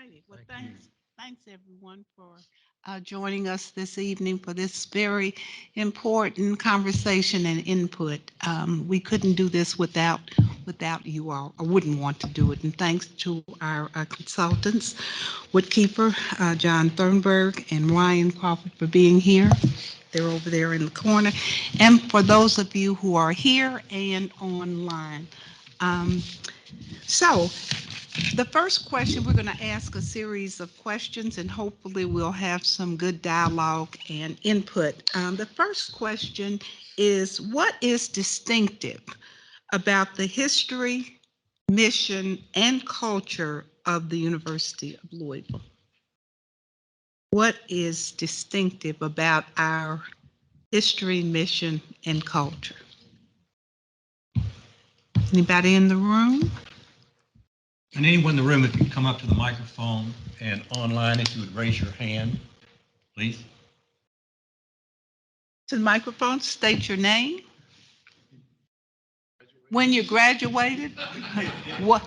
righty. Well, thanks everyone for joining us this evening for this very important conversation and input. We couldn't do this without you all. I wouldn't want to do it. And thanks to our consultants, Woodkeeper, John Thornburg, and Ryan Crawford for being here. They're over there in the corner. And for those of you who are here and online. Um, so the first question, we're going to ask a series of questions and hopefully we'll have some good dialogue and input. The first question is, what is distinctive about the history, mission, and culture of the University of Louisville? What is distinctive about our history, mission, and culture? Anybody in the room? And anyone in the room, if you come up to the microphone, and online, if you would raise your hand, please. To the microphone, state your name. When you graduated? What?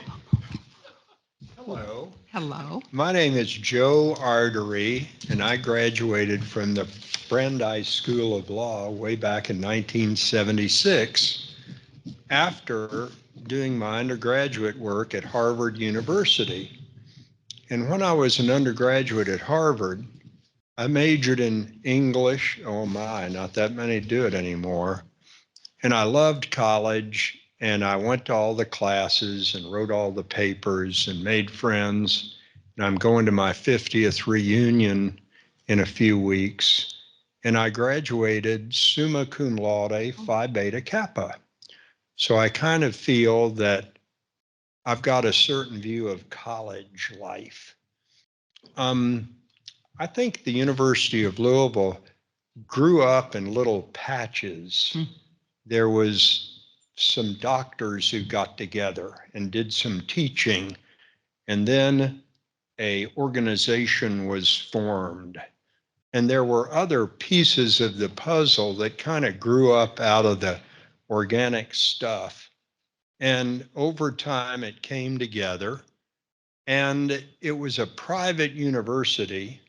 Hello. Hello. My name is Joe Artery, and I graduated from the Brandeis School of Law way back in 1976 after doing my undergraduate work at Harvard University. And when I was an undergraduate at Harvard, I majored in English. Oh my, not that many do it anymore. And I loved college, and I went to all the classes and wrote all the papers and made friends. And I'm going to my 50th reunion in a few weeks. And I graduated summa cum laude, Phi Beta Kappa. So I kind of feel that I've got a certain view of college life. I think the University of Louisville grew up in little patches. There was some doctors who got together and did some teaching, and then a organization was formed. And there were other pieces of the puzzle that kind of grew up out of the organic stuff. And over time, it came together, and it was a private university,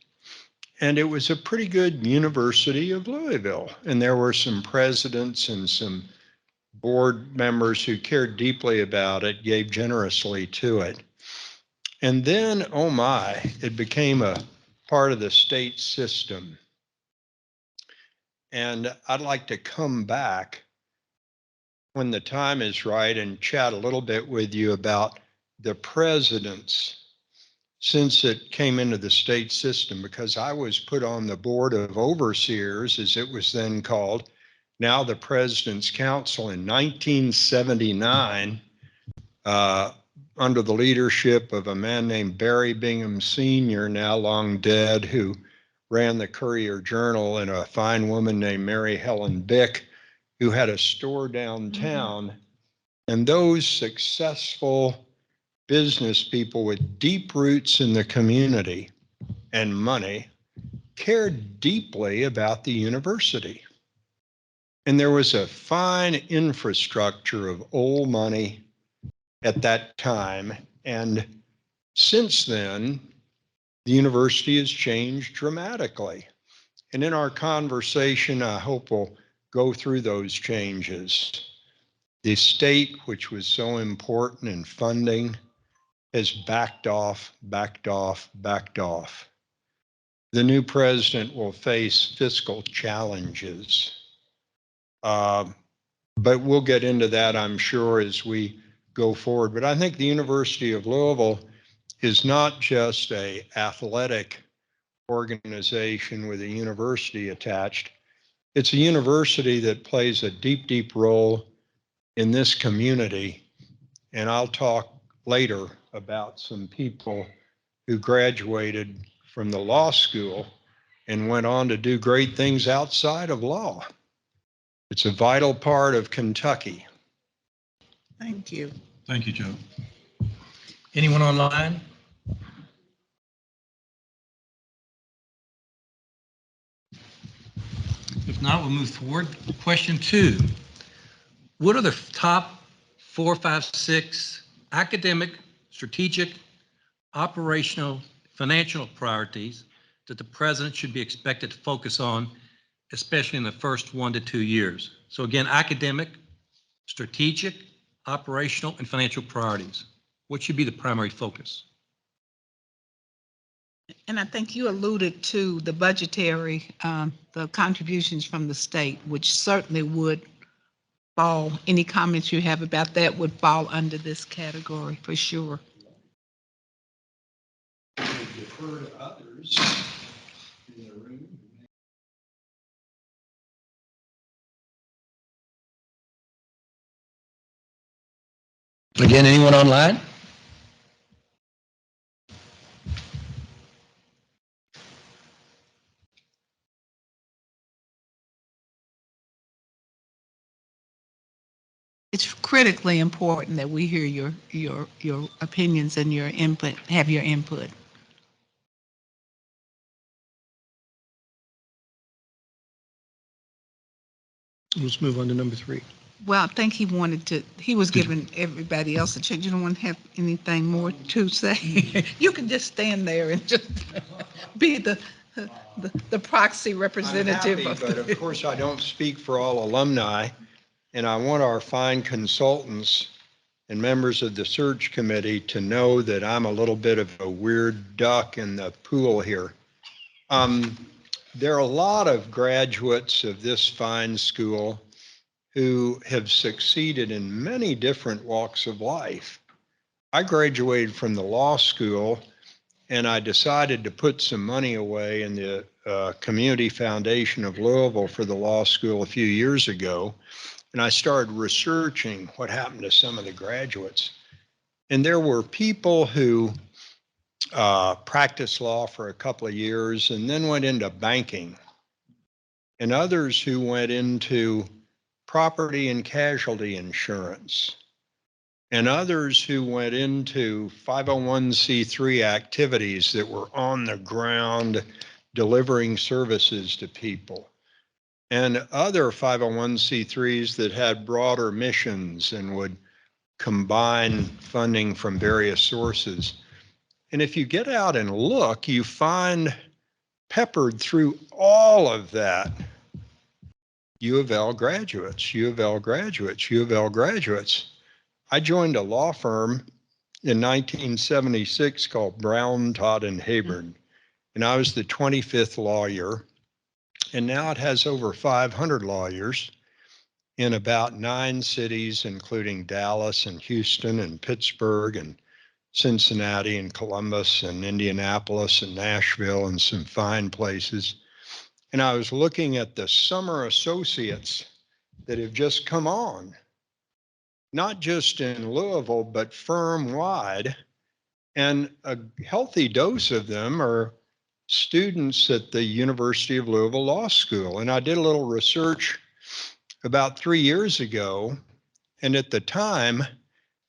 and it was a pretty good University of Louisville. And there were some presidents and some board members who cared deeply about it, gave generously to it. And then, oh my, it became a part of the state system. And I'd like to come back when the time is right and chat a little bit with you about the presidents since it came into the state system, because I was put on the board of overseers, as it was then called, now the President's Council, in 1979, under the leadership of a man named Barry Bingham Sr., now long dead, who ran the Courier Journal, and a fine woman named Mary Helen Bick, who had a store downtown. And those successful business people with deep roots in the community and money cared deeply about the university. And there was a fine infrastructure of old money at that time. And since then, the university has changed dramatically. And in our conversation, I hope we'll go through those changes. The state, which was so important in funding, has backed off, backed off, backed off. The new president will face fiscal challenges. But we'll get into that, I'm sure, as we go forward. But I think the University of Louisville is not just an athletic organization with a university attached. It's a university that plays a deep, deep role in this community. And I'll talk later about some people who graduated from the law school and went on to do great things outside of law. It's a vital part of Kentucky. Thank you. Thank you, Joe. Anyone online? If not, we'll move forward. Question 2. What are the top 4, 5, 6 academic, strategic, operational, financial priorities that the president should be expected to focus on, especially in the first 1 to 2 years. So again, academic, strategic, operational, and financial priorities. What should be the primary focus? And I think you alluded to the budgetary, the contributions from the state, which certainly would fall, any comments you have about that would fall under this category for sure. Defer to others in the room. Again, anyone online? It's critically important that we hear your opinions and your input, have your input. Let's move on to number 3. Well, I think he was giving everybody else a chance. You don't want to have anything more to say? You can just stand there and just be the proxy I'm representative. happy, but of course I don't speak for all alumni, and I want our fine consultants and members of the search committee to know that I'm a little bit of a weird duck in the pool here. There are a lot of graduates of this fine school who have succeeded in many different walks of life. I graduated from the law school and I decided to put some money away in the Community Foundation of Louisville for the law school a few years ago. And I started researching what happened to some of the graduates. And there were people who practiced law for a couple of years and then went into banking, and others who went into property and casualty insurance, and others who went into 501c3 activities that were on the ground delivering services to people, and other 501c3s that had broader missions and would combine funding from various sources. And if you get out and look, you find peppered through all of that U of L graduates, U of L graduates, U of L graduates. I joined a law firm in 1976 called Brown, Todd and Hayburn, and I was the 25th lawyer. And now it has over 500 lawyers in about 9 cities, including Dallas and Houston and Pittsburgh and Cincinnati and Columbus and Indianapolis and Nashville and some fine places. And I was looking at the summer associates that have just come on, not just in Louisville, but firm wide. And a healthy dose of them are students at the University of Louisville Law School. And I did a little research about 3 years ago. And at the time,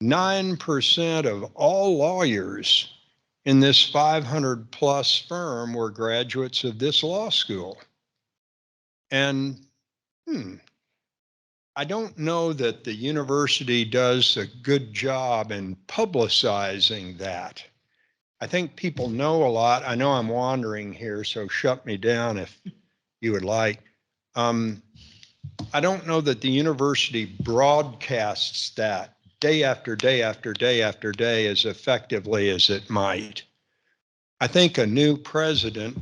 9% of all lawyers in this 500 plus firm were graduates of this law school. And I don't know that the university does a good job in publicizing that. I think people know a lot. I know I'm wandering here, so shut me down if you would like. I don't know that the university broadcasts that day after day after day after day as effectively as it might. I think a new president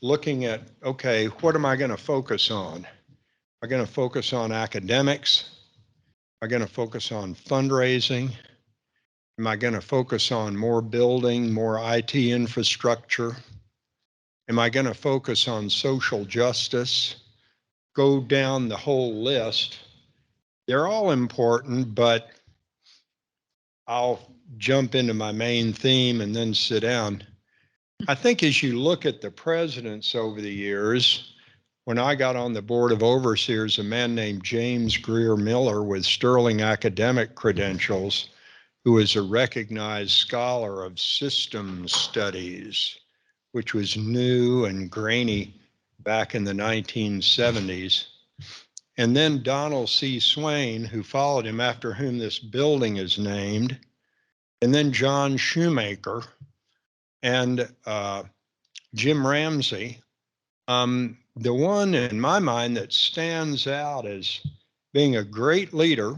looking at, okay, what am I going to focus on? Am I going to focus on academics? Am I going to focus on fundraising? Am I going to focus on more building, more IT infrastructure? Am I going to focus on social justice? Go down the whole list. They're all important, but I'll jump into my main theme and then sit down. I think as you look at the presidents over the years, when I got on the board of overseers, a man named James Greer Miller with sterling academic credentials, who is a recognized scholar of systems studies, which was new and grainy back in the 1970s. And then Donald C. Swain, who followed him, after whom this building is named, and then John Shoemaker. and Jim Ramsey. The one in my mind that stands out as being a great leader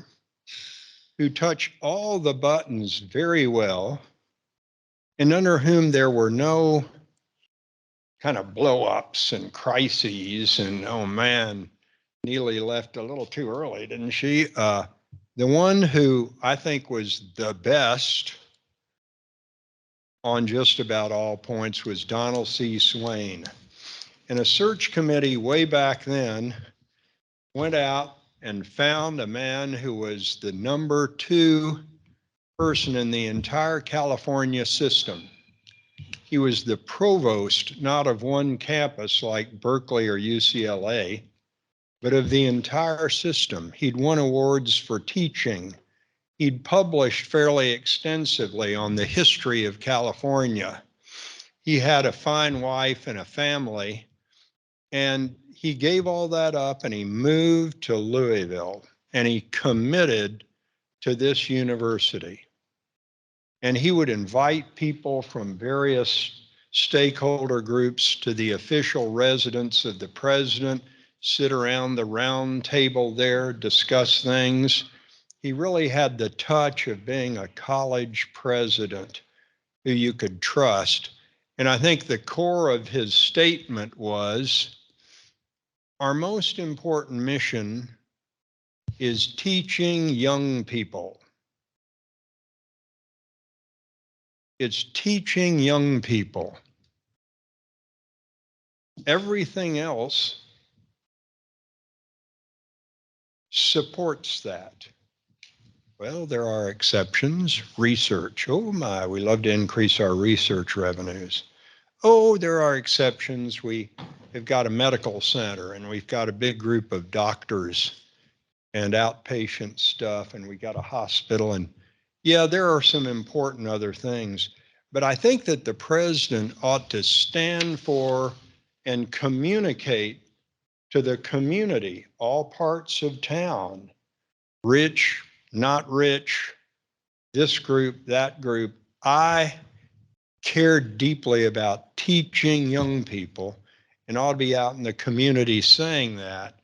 who touched all the buttons very well and under whom there were no kind of blow ups and crises. And oh man, Neely left a little too early, didn't she? The one who I think was the best on just about all points was Donald C. Swain. And a search committee way back then went out and found a man who was the number 2 person in the entire California system. He was the provost, not of one campus like Berkeley or UCLA, but of the entire system. He'd won awards for teaching. He'd published fairly extensively on the history of California. He had a fine wife and a family, and he gave all that up and he moved to Louisville and he committed to this university. And he would invite people from various stakeholder groups to the official residence of the president, sit around the round table there, discuss things. He really had the touch of being a college president who you could trust. And I think the core of his statement was, our most important mission is teaching young people. It's teaching young people. Everything else supports that. Well, there are exceptions. Research. Oh my, we love to increase our research revenues. Oh, there are exceptions. We have got a medical center and we've got a big group of doctors and outpatient stuff, and we got a hospital. And yeah, there are some important other things. But I think that the president ought to stand for and communicate to the community, all parts of town, rich, not rich, this group, that group. I care deeply about teaching young people and ought to be out in the community saying that.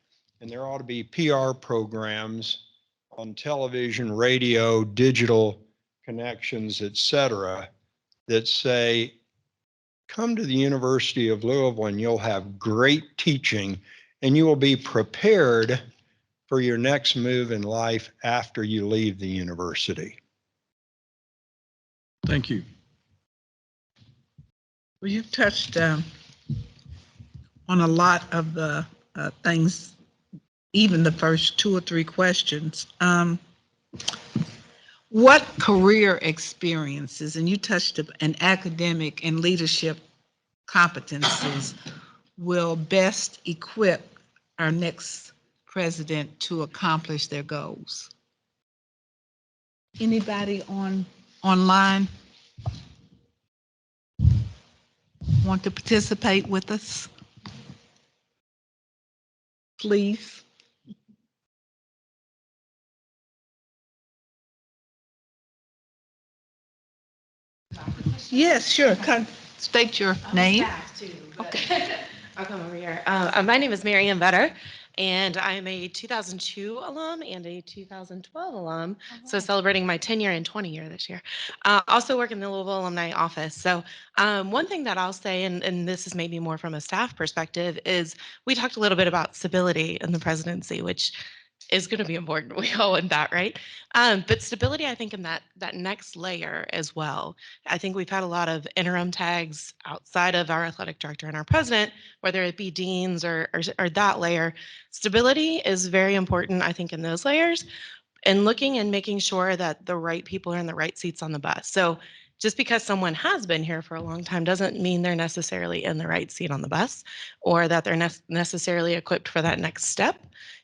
And there ought to be PR programs on television, radio, digital connections, et cetera, that say, come to the University of Louisville and you'll have great teaching and you will be prepared for your next move in life after you leave the university. Thank you. Well, you've touched on a lot of the things, even the first 2 or 3 questions. What career experiences, and you touched on academic and leadership competencies, will best equip our next president to accomplish their goals? Anybody online want to participate with us? Please. Yes, sure. State your name. Okay. I'll come over here. My name is Marianne Vetter, and I'm a 2002 alum and a 2012 alum. So celebrating my 10-year and 20-year this year. Also work in the Louisville Alumni office. So one thing that I'll say, and this is maybe more from a staff perspective, is we talked a little bit about stability in the presidency, which is going to be important. We all want that, right? But stability, I think, in that next layer as well. I think we've had a lot of interim tags outside of our athletic director and our president, whether it be deans or that layer. Stability is very important, I think, in those layers, and looking and making sure that the right people are in the right seats on the bus. So just because someone has been here for a long time doesn't mean they're necessarily in the right seat on the bus or that they're necessarily equipped for that next step,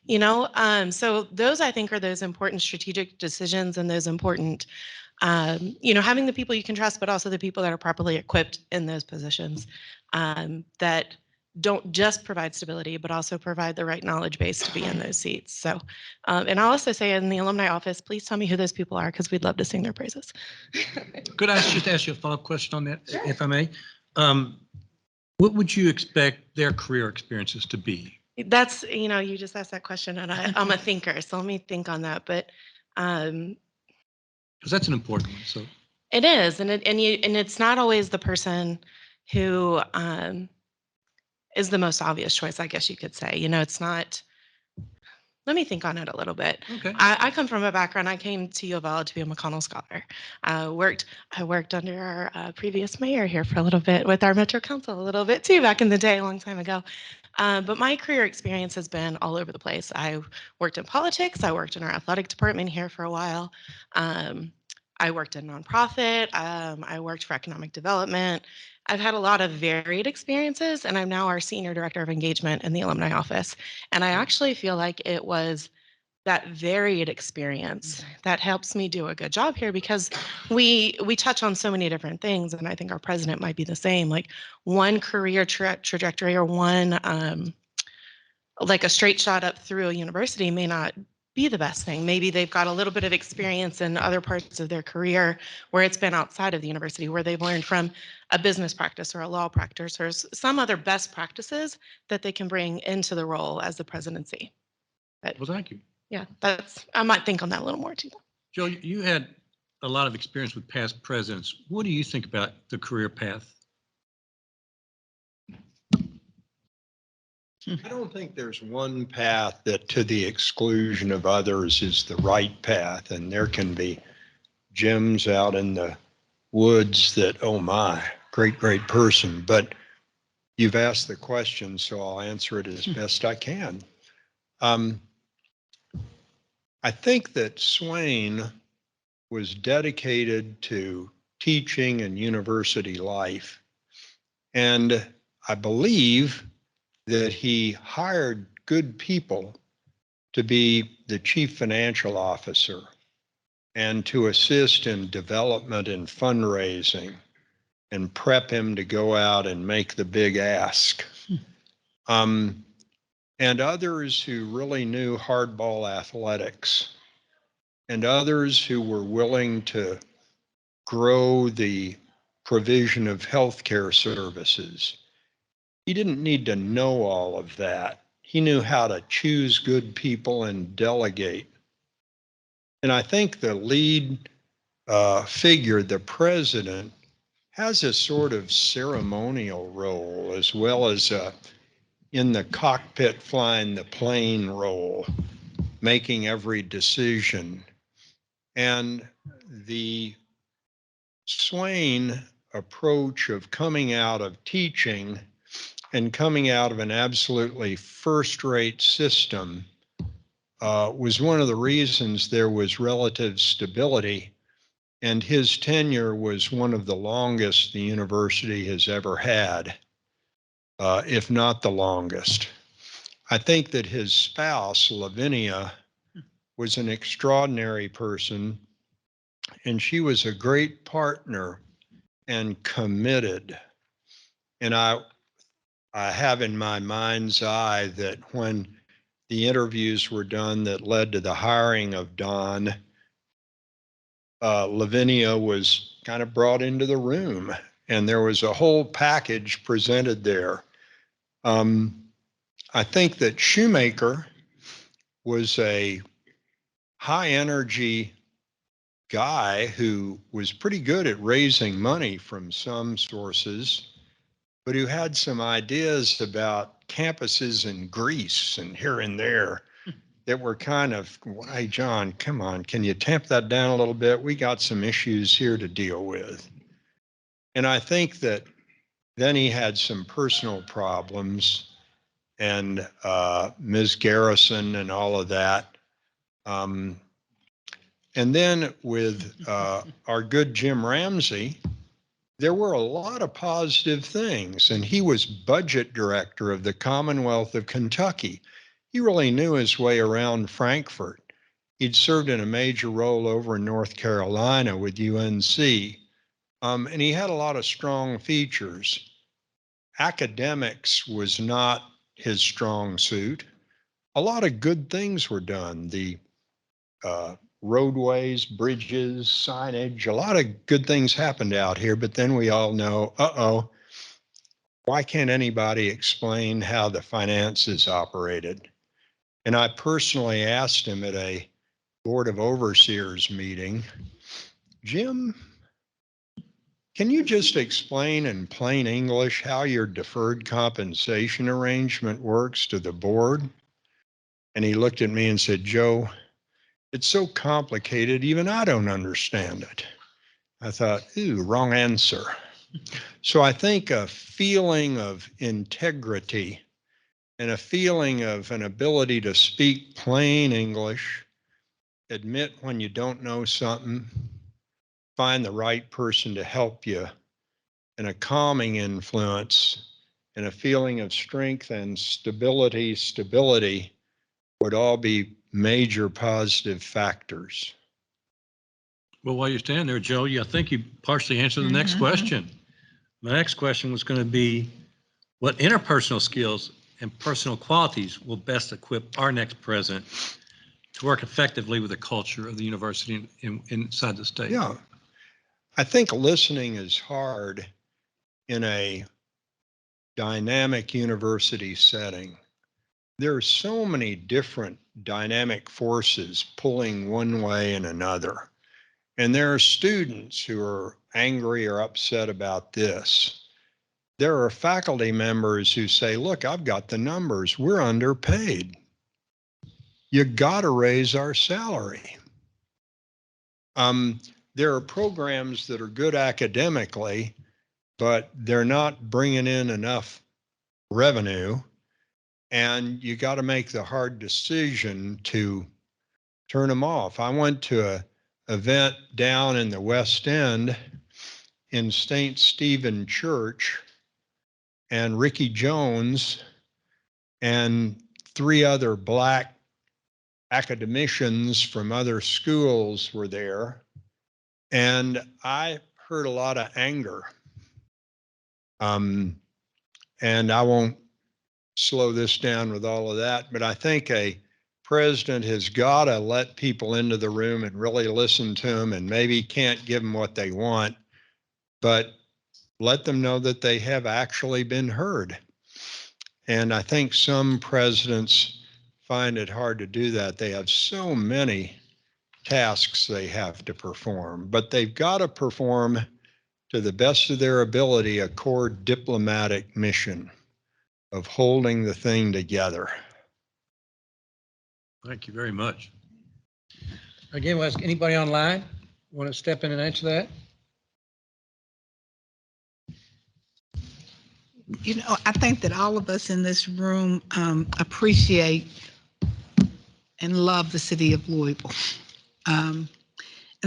you know? So those, I think, are those important strategic decisions and those important, you know, having the people you can trust, but also the people that are properly equipped in those positions, that don't just provide stability, but also provide the right knowledge base to be in those seats. So, and I'll also say in the alumni office, please tell me who those people are because we'd love to sing their praises. Could I just ask you a follow-up question on that, if I may? What would you expect their career experiences to be? That's, you just asked that question and I'm a thinker, so let me think on that. But um, Because that's an important one. So it is, and it's not always the person who is the most obvious choice, I guess you could say. It's not. Let me think on it a little bit. okay, I come from a background. I came to U of L to be a McConnell Scholar. I worked under our previous mayor here for a little bit with our Metro Council a little bit too back in the day, a long time ago. But my career experience has been all over the place. I worked in politics. I worked in our athletic department here for a while. Um, I worked in nonprofit. I worked for economic development. I've had a lot of varied experiences, and I'm now our senior director of engagement in the alumni office. And I actually feel like it was that varied experience that helps me do a good job here because we touch on so many different things, and I think our president might be the same. Like one career trajectory or one like a straight shot up through a university may not be the best thing. Maybe they've got a little bit of experience in other parts of their career where it's been outside of the university, where they've learned from a business practice or a law practice or some other best practices that they can bring into the role as the presidency. But well, thank you. yeah, I might think on that a little more too. Joe, you had a lot of experience with past presidents. What do you think about the career path? I don't think there's one path that to the exclusion of others is the right path. And there can be gems out in the woods that, oh my, great, great person. But you've asked the question, so I'll answer it as best I can. I think that Swain was dedicated to teaching and university life. And I believe that he hired good people to be the chief financial officer and to assist in development and fundraising and prep him to go out and make the big ask. And others who really knew hardball athletics, and others who were willing to grow the provision of healthcare services. He didn't need to know all of that. He knew how to choose good people and delegate. And I think the lead figure, the president, has a sort of ceremonial role as well as in the cockpit flying the plane role, making every decision. And the Swain approach of coming out of teaching and coming out of an absolutely first-rate system was one of the reasons there was relative stability, and his tenure was one of the longest the university has ever had, if not the longest. I think that his spouse, Lavinia, was an extraordinary person, and she was a great partner and committed. And I have in my mind's eye that when the interviews were done that led to the hiring of Don, Lavinia was kind of brought into the room, and there was a whole package presented there. I think that Shoemaker was a high energy guy who was pretty good at raising money from some sources, but who had some ideas about campuses in Greece and here and there that were kind of, hey, John, come on, can you tamp that down a little bit? We got some issues here to deal with. And I think that then he had some personal problems and Ms. Garrison and all of that. And then with our good Jim Ramsey, there were a lot of positive things. And he was budget director of the Commonwealth of Kentucky. He really knew his way around Frankfurt. He'd served in a major role over in North Carolina with UNC. And he had a lot of strong features. academics was not his strong suit. A lot of good things were done. The roadways, bridges, signage, a lot of good things happened out here, but then we all know, why can't anybody explain how the finances operated? And I personally asked him at a Board of Overseers meeting, Jim, can you just explain in plain English how your deferred compensation arrangement works to the board? And he looked at me and said, Joe, it's so complicated, even I don't understand it. I thought, ooh, wrong answer. So I think a feeling of integrity and a feeling of an ability to speak plain English, admit when you don't know something, find the right person to help you, and a calming influence and a feeling of strength and stability would all be major positive factors. Well, while you're standing there, Joe, I think you partially answered the next question. The next question was going to be, what interpersonal skills and personal qualities will best equip our next president to work effectively with the culture of the university inside the state? Yeah, I think listening is hard in a dynamic university setting. There are so many different dynamic forces pulling one way and another. And there are students who are angry or upset about this. There are faculty members who say, look, I've got the numbers. We're underpaid. You got to raise our salary. There are programs that are good academically, but they're not bringing in enough revenue. And you got to make the hard decision to turn them off. I went to an event down in the West End in St. Stephen Church, and Ricky Jones and 3 other Black academicians from other schools were there. And I heard a lot of anger. And I won't slow this down with all of that, but I think a president has got to let people into the room and really listen to them, and maybe can't give them what they want, but let them know that they have actually been heard. And I think some presidents find it hard to do that. They have so many tasks they have to perform, but they've got to perform to the best of their ability a core diplomatic mission of holding the thing together. Thank you very much. Again, we'll ask anybody online want to step in and answer that? You know, I think that all of us in this room appreciate and love the city of Louisville. And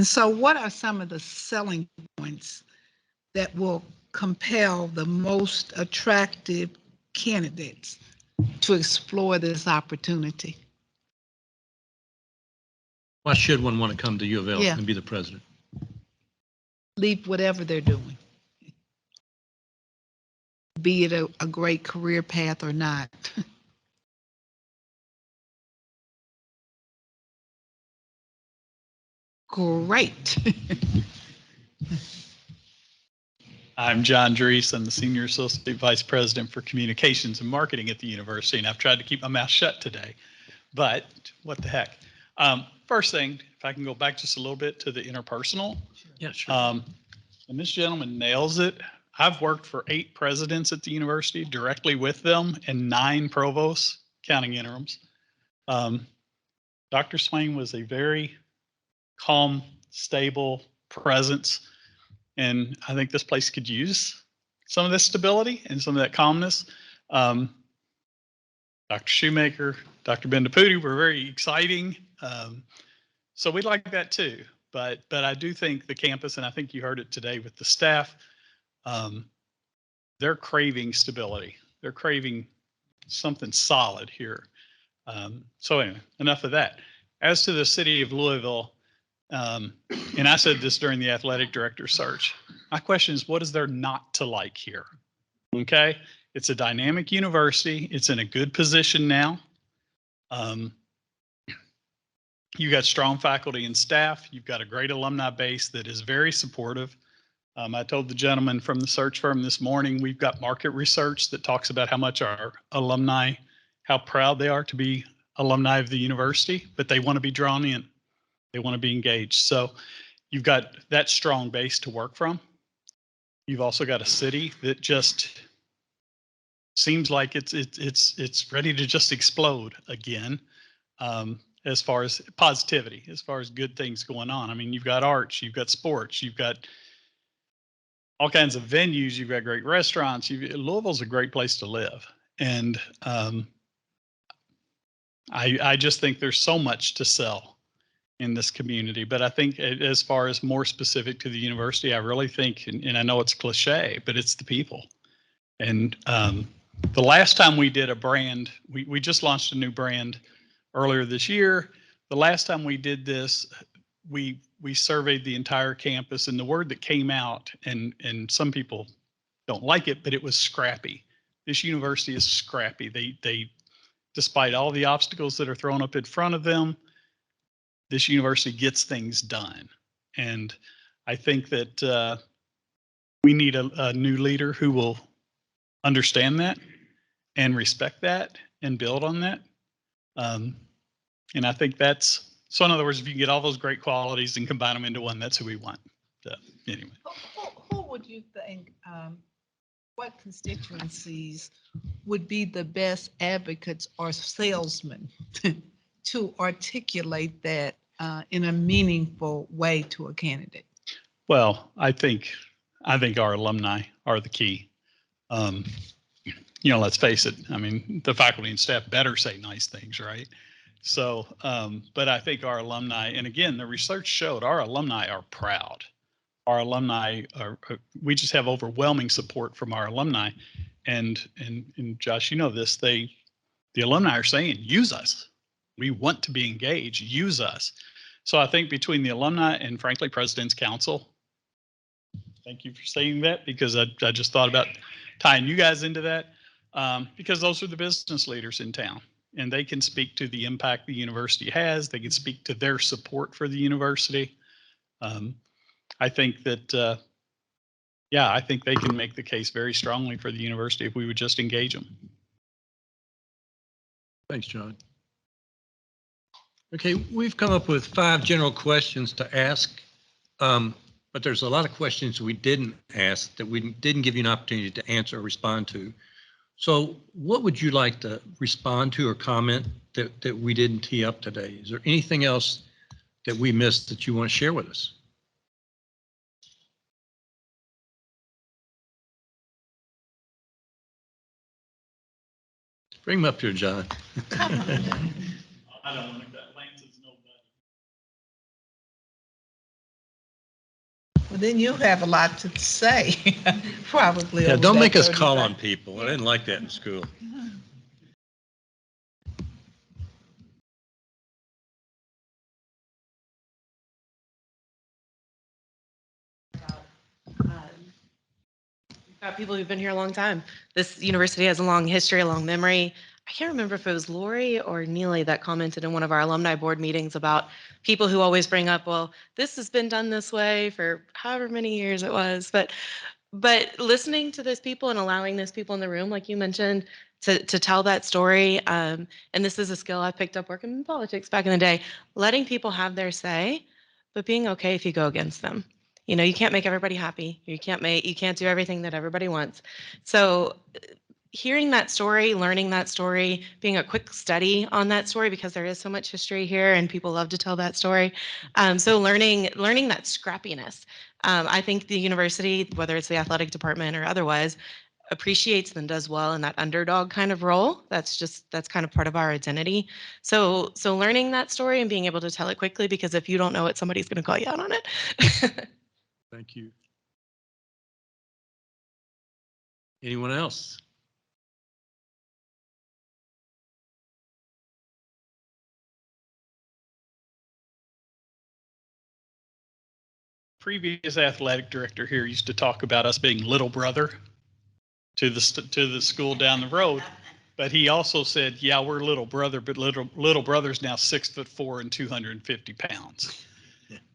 so what are some of the selling points that will compel the most attractive candidates to explore this opportunity? Why should one want to come to U of L Yeah. and be the president? Leave whatever they're doing, be it a great career path or not. Great. I'm John Drees. I'm the Senior Associate Vice President for Communications and Marketing at the university, and I've tried to keep my mouth shut today, but what the heck. First thing, if I can go back just a little bit to the interpersonal. Yeah, sure. And this gentleman nails it. I've worked for 8 presidents at the university directly with them and 9 provosts, counting interims. Dr. Swain was a very calm, stable presence. And I think this place could use some of this stability and some of that calmness. Dr. Shoemaker, Dr. Bendaputi were very exciting. So we like that too. But I do think the campus, and I think you heard it today with the staff, they're craving stability. They're craving something solid here. So anyway, enough of that. As to the city of Louisville, and I said this during the athletic director search, my question is, what is there not to like here? Okay. It's a dynamic university. It's in a good position now. You got strong faculty and staff. You've got a great alumni base that is very supportive. I told the gentleman from the search firm this morning, we've got market research that talks about how much our alumni, how proud they are to be alumni of the university, but they want to be drawn in. They want to be engaged. So you've got that strong base to work from. You've also got a city that just seems like it's ready to just explode again. As far as positivity, as far as good things going on. I mean, you've got arts, you've got sports, you've got all kinds of venues, you've got great restaurants. Louisville's a great place to live. And I just think there's so much to sell in this community. But I think as far as more specific to the university, I really think, and I know it's cliche, but it's the people. And the last time we did a brand, we just launched a new brand earlier this year. The last time we did this, we surveyed the entire campus, and the word that came out, and some people don't like it, but it was scrappy. This university is scrappy. They despite all the obstacles that are thrown up in front of them, this university gets things done. And I think that we need a new leader who will understand that and respect that and build on that. And I think that's, so in other words, if you can get all those great qualities and combine them into one, that's who we want. So anyway. Who would you think, what constituencies would be the best advocates or salesmen to articulate that in a meaningful way to a candidate? Well, I think our alumni are the key. Let's face it. I mean, the faculty and staff better say nice things, right? So, but I think our alumni, and again, the research showed our alumni are proud. Our alumni we just have overwhelming support from our alumni. And Josh, you know this, the alumni are saying, use us. We want to be engaged, use us. So I think between the alumni and frankly, President's Council, thank you for saying that, because I just thought about tying you guys into that, because those are the business leaders in town. And they can speak to the impact the university has. They can speak to their support for the university. I think that, I think they can make the case very strongly for the university if we would just engage them. Thanks, John. Okay, we've come up with 5 general questions to ask, but there's a lot of questions we didn't ask that we didn't give you an opportunity to answer or respond to. So what would you like to respond to or comment that we didn't tee up today? Is there anything else that we missed that you want to share with us? Bring them up here, John. I don't want that Lance's nobody. Well, then you have a lot to say, probably. Yeah, over don't that make us 35. call on people. I didn't like that in school. We've got people who've been here a long time. This university has a long history, a long memory. I can't remember if it was Lori or Neely that commented in one of our alumni board meetings about people who always bring up, well, this has been done this way for however many years it was. But listening to those people and allowing those people in the room, like you mentioned, to tell that story, and this is a skill I picked up working in politics back in the day, letting people have their say, but being okay if you go against them. You can't make everybody happy. You can't do everything that everybody wants. So hearing that story, learning that story, being a quick study on that story, because there is so much history here and people love to tell that story. So learning that scrappiness. I think the university, whether it's the athletic department or otherwise, appreciates and does well in that underdog kind of role. That's kind of part of our identity. So learning that story and being able to tell it quickly, because if you don't know it, somebody's going to call you out on it. Thank you. Anyone else? Previous athletic director here used to talk about us being little brother. to the school down the road. But he also said, yeah, we're little brother, but little brother's now 6'4" and 250 pounds.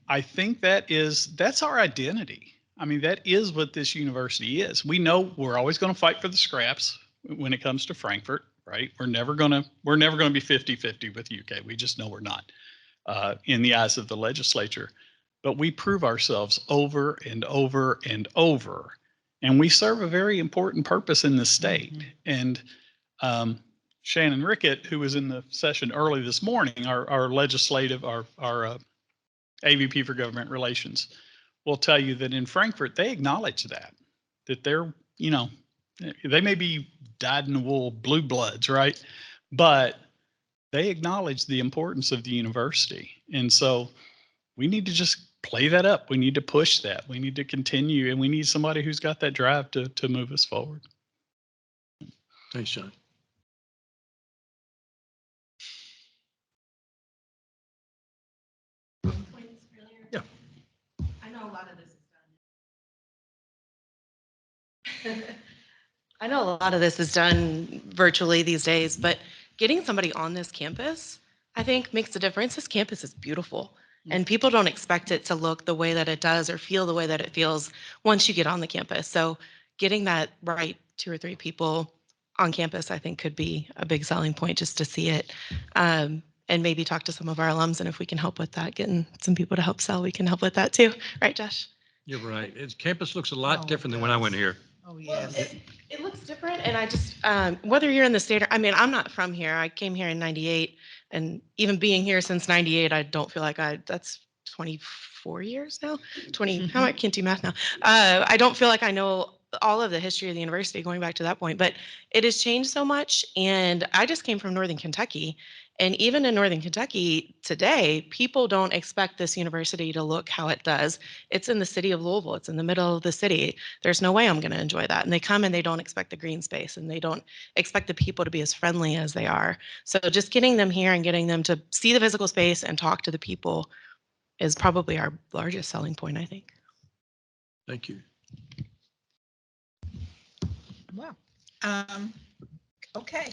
I think that's our identity. I mean, that is what this university is. We know we're always going to fight for the scraps when it comes to Frankfurt, right? We're never going to be 50-50 with UK. We just know we're not in the eyes of the legislature. But we prove ourselves over and over and over. And we serve a very important purpose in the state. And Shannon Rickett, who was in the session early this morning, our legislative, our AVP for Government Relations, will tell you that in Frankfurt, they acknowledge that they're, they may be dyed-in-the-wool blue bloods, right? But they acknowledge the importance of the university. And so we need to just play that up. We need to push that. We need to continue, and we need somebody who's got that drive to move us forward. Thanks, John. Yeah. I know a lot of this is done. I know a lot of this is done virtually these days, but getting somebody on this campus, I think, makes a difference. This campus is beautiful, and people don't expect it to look the way that it does or feel the way that it feels once you get on the campus. So getting that right 2 or 3 people on campus, I think, could be a big selling point just to see it. And maybe talk to some of our alums, and if we can help with that, getting some people to help sell, we can help with that too. Right, Josh? You're right. Campus looks a lot Oh, different it than when I does. went here. Oh, Well, yes. it looks different, and I just, whether you're in the state or, I mean, I'm not from here. I came here in 98, and even being here since 98, I don't feel like that's 24 years now. 20, how I can't do math now. I don't feel like I know all of the history of the university going back to that point, but it has changed so much. And I just came from Northern Kentucky. And even in Northern Kentucky today, people don't expect this university to look how it does. It's in the city of Louisville. It's in the middle of the city. There's no way I'm going to enjoy that. And they come and they don't expect the green space, and they don't expect the people to be as friendly as they are. So just getting them here and getting them to see the physical space and talk to the people is probably our largest selling point, I think. Thank you. Wow. Okay.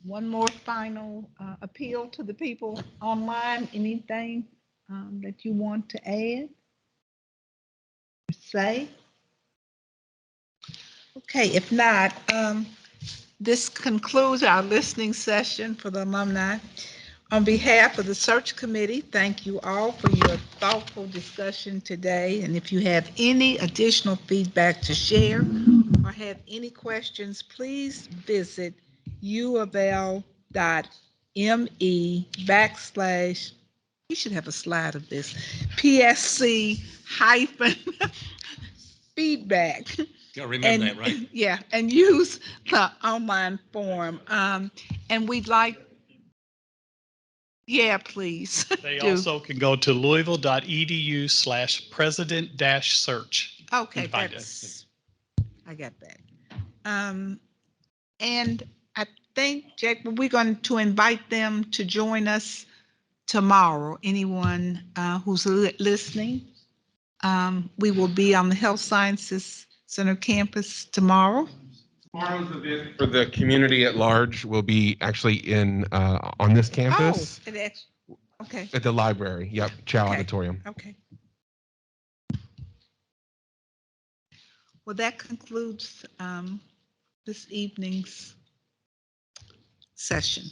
One more final appeal to the people online. Anything that you want to add or say? Okay, if not, this concludes our listening session for the alumni. On behalf of the search committee, thank you all for your thoughtful discussion today. And if you have any additional feedback to share or have any questions, please visit uofl.me/, you should have a slide of this, PSC hyphen feedback. Gotta remember that, right? Yeah, and use the online form. And we'd like, yeah, please. They do. also can go to louisville.edu/president-search. Okay, and find that's, I got that. And I think, Jack, we're going to invite them to join us tomorrow. Anyone who's listening, we will be on the Health Sciences Center campus tomorrow. Tomorrow's event for the community at large will be actually on this campus Oh, okay, at the library. Yep, Chow Okay. Auditorium. okay. Well, that concludes this evening's session.